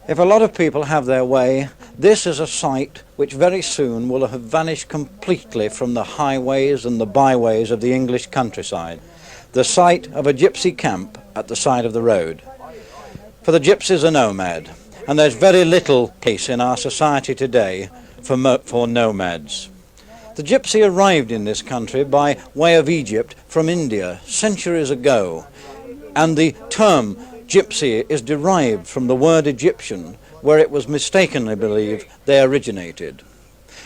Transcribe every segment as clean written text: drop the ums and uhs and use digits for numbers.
If a lot of people have their way, this is a site which very soon will have vanished completely from the highways and the byways of the English countryside. The site of a gypsy camp at the side of the road. For the gypsies are nomad, and there's very little place in our society today for nomads. The gypsy arrived in this country by way of Egypt from India centuries ago, and the term gypsy is derived from the word Egyptian, where it was mistakenly believed they originated.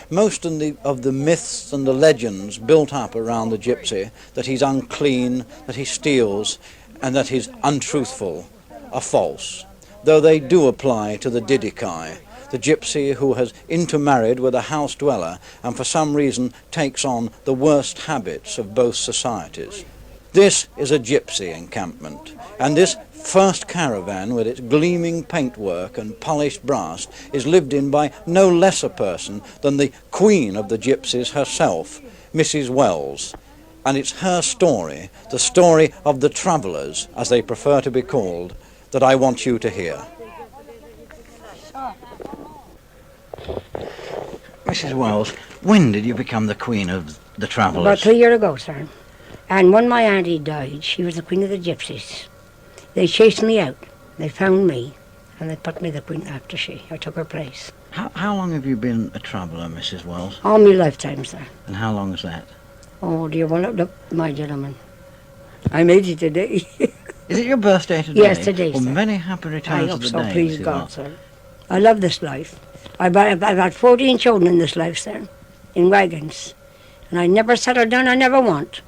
Most of the myths and the legends built up around the gypsy, that he's unclean, that he steals, and that he's untruthful, are false, though they do apply to the Didikai, the gypsy who has intermarried with a house dweller and for some reason takes on the worst habits of both societies. This is a gypsy encampment, and this first caravan with its gleaming paintwork and polished brass is lived in by no less a person than the queen of the gypsies herself, Mrs. Wells. And it's her story, the story of the travellers, as they prefer to be called, that I want you to hear. Mrs. Wells, when did you become the queen of the travellers? About 3 years ago, sir. And when my auntie died, she was the queen of the gypsies. They chased me out. They found me, and they put me the queen after I took her place. How long have you been a traveller, Mrs. Wells? All my lifetime, sir. And how long is that? Oh, dear, well, look, my gentleman. I'm 80 today. Is it your birthday today? Yes, today, well, sir. many happy returns of the day. I hope so, please Mrs. God, Wells. sir. I love this life. I've had 14 children in this life, sir, in wagons. And I never settled down, I never want.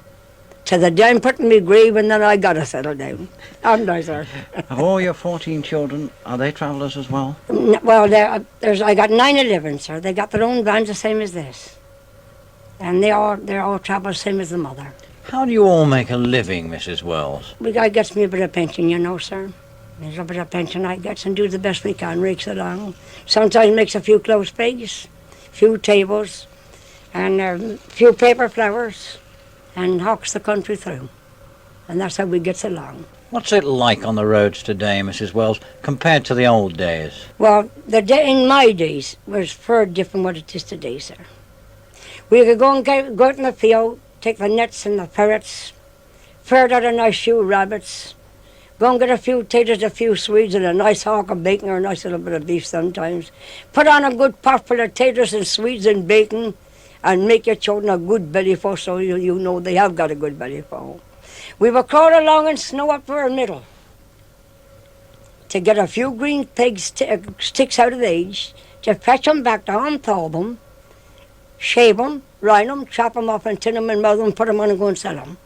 To the day I'm put in my grave, and then I gotta settle down. I'm nice, sir. Of all your 14 children, are they travellers as well? Well, I got 9 of 11, sir. They got their own vans the same as this. And they're all travellers same as the mother. How do you all make a living, Mrs. Wells? I gets me a bit of pension, you know, sir. There's a bit of pension I gets and do the best we can, rakes along. Sometimes makes a few clothes pegs, few tables, and a few paper flowers, and hawks the country through. And that's how we gets along. What's it like on the roads today, Mrs. Wells, compared to the old days? Well, in my days was far different what it is today, sir. We could go out in the field, take the nets and the ferrets, ferret out a nice few rabbits, go and get a few taters, a few swedes, and a nice hawk of bacon or a nice little bit of beef sometimes. Put on a good pot full of taters and swedes and bacon, and make your children a good bellyful so you know they have got a good bellyful. We would crawl along and snow up for a middle to get a few green pigs sticks out of the age, to fetch them back to unthaw them, shave them, rind them, chop them off and tin them and melt them, put them on and go and sell them.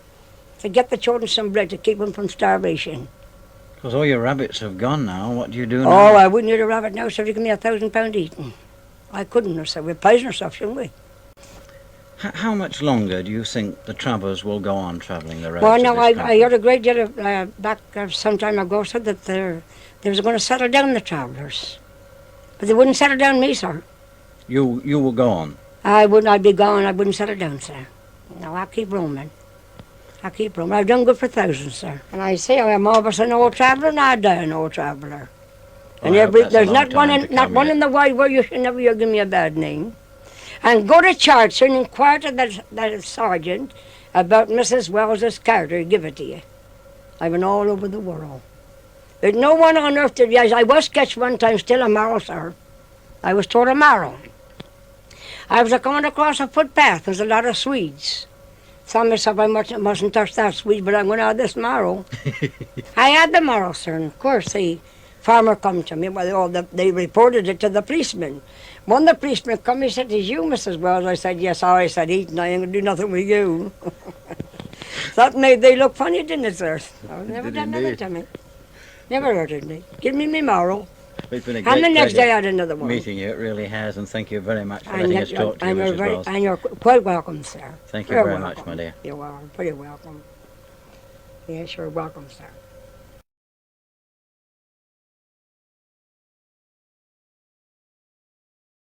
To get the children some bread to keep them from starvation. Because all your rabbits have gone now. What do you do now? Oh, I wouldn't eat a rabbit now, so if you give me £1,000 eating. I couldn't, so we're poison ourselves, shouldn't we? How much longer do you think the travellers will go on travelling the roads? Well, no, of this I heard a great deal of, back some time ago, said that they was going to settle down the travellers. But they wouldn't settle down me, sir. You will go on? I'd be gone, I wouldn't settle down, sir. No, I'll keep roaming. I've done good for thousands, sir. And I say I'm always an old traveller, and I die an old traveller. And there's not one in the world where you should never give me a bad name. And go to Chard, sir, and inquire to that sergeant about Mrs. Wells's card, or give it to you. I've been all over the world. There's no one on earth that, yes, I was sketched one time, still a marrow, sir. I was told a marrow. I was coming across a footpath, there's a lot of Swedes. Thought myself I mustn't touch that Swede, but I'm going to have this marrow. I had the marrow, sir, and of course the farmer come to me, they reported it to the policeman. One of the policemen come, he said, "Is you, Mrs. Wells?" I said, "Yes." I said, "Eating, I ain't going to do nothing with you." That made they look funny, didn't it, sir? I've never done nothing to me. Never hurted me. Give me my marrow. It's been a And the next day I had another one. meeting you, it really has, and thank you very much for letting us talk to you, Mrs. Wells. And you're quite welcome, sir. Thank you very much, my dear. You are pretty welcome. Yes, you're welcome, sir.